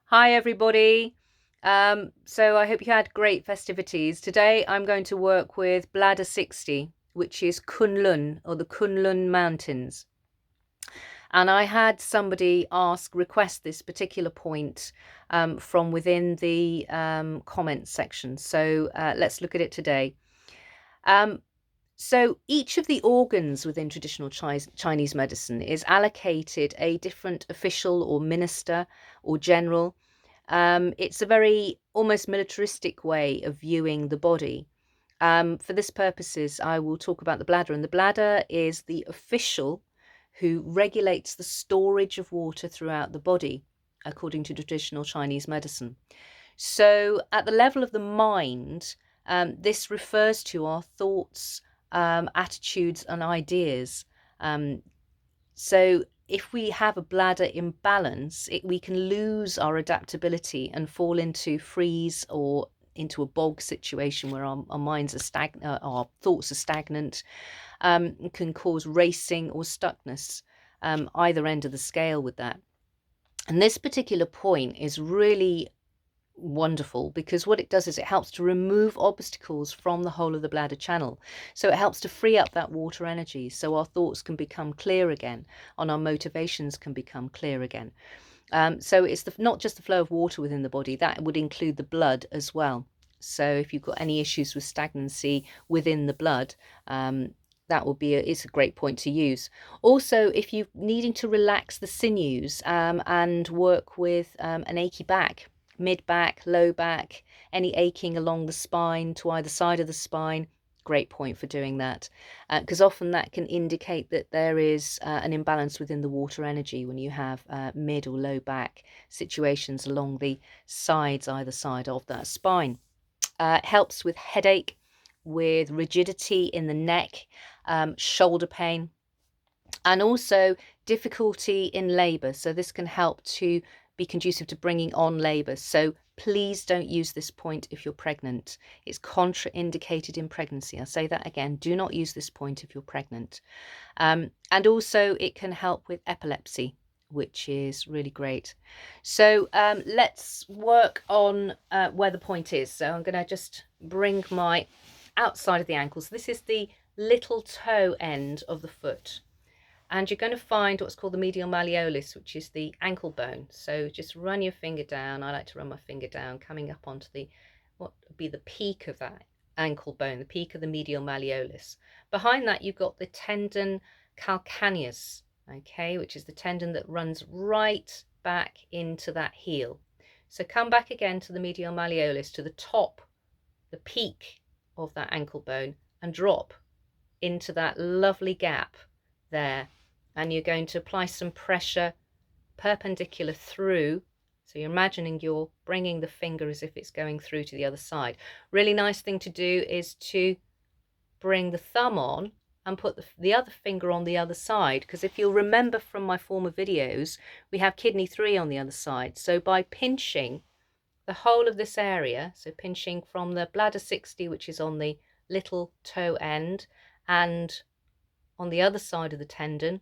Hi, everybody. So I hope you had great festivities. Today I'm going to work with Bladder 60, which is Kunlun or the Kunlun Mountains. And I had somebody request this particular point from within the comments section. So let's look at it today. Um, so each of the organs within traditional Chinese medicine is allocated a different official or minister or general. It's a very almost militaristic way of viewing the body. For this purposes, I will talk about the bladder, and the bladder is the official who regulates the storage of water throughout the body, according to traditional Chinese medicine. So, at the level of the mind, this refers to our thoughts, attitudes, and ideas. Um, so if we have a bladder imbalance, we can lose our adaptability and fall into freeze or into a bog situation where our minds are our thoughts are stagnant, can cause racing or stuckness, either end of the scale with that. And this particular point is really wonderful because what it does is it helps to remove obstacles from the whole of the bladder channel. So it helps to free up that water energy so our thoughts can become clear again and our motivations can become clear again. So it's not just the flow of water within the body, that would include the blood as well. So if you've got any issues with stagnancy within the blood, that will be it's a great point to use. Also, if you're needing to relax the sinews and work with an achy back, mid back, low back, any aching along the spine to either side of the spine, great point for doing that, because often that can indicate that there is an imbalance within the water energy when you have mid or low back situations along the sides, either side of that spine. It helps with headache, with rigidity in the neck, shoulder pain, and also difficulty in labour. So this can help to be conducive to bringing on labour. So please don't use this point if you're pregnant. It's contraindicated in pregnancy. I'll say that again. Do not use this point if you're pregnant. And also it can help with epilepsy, which is really great. So let's work on where the point is. So I'm going to just bring my outside of the ankles. This is the little toe end of the foot. And you're going to find what's called the medial malleolus, which is the ankle bone. So just run your finger down. I like to run my finger down, coming up onto what would be the peak of that ankle bone, the peak of the medial malleolus. Behind that, you've got the tendon calcaneus, okay, which is the tendon that runs right back into that heel. So come back again to the medial malleolus, to the top, the peak of that ankle bone, and drop into that lovely gap there. And you're going to apply some pressure perpendicular through. So you're imagining you're bringing the finger as if it's going through to the other side. Really nice thing to do is to bring the thumb on and put the other finger on the other side, because if you'll remember from my former videos, we have kidney 3 on the other side. So by pinching the whole of this area, so pinching from the bladder 60, which is on the little toe end, and on the other side of the tendon,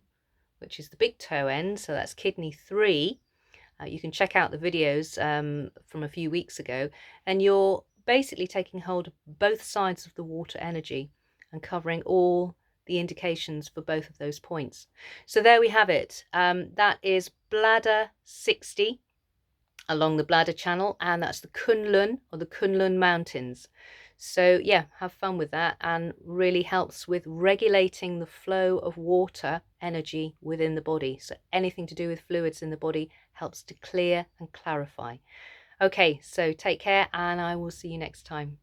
which is the big toe end, so that's kidney 3. You can check out the videos from a few weeks ago, and you're basically taking hold of both sides of the water energy and covering all the indications for both of those points. So there we have it. That is bladder 60 along the bladder channel, and that's the Kunlun or the Kunlun Mountains. So yeah, have fun with that, and really helps with regulating the flow of water energy within the body. So anything to do with fluids in the body helps to clear and clarify. Okay, so take care, and I will see you next time.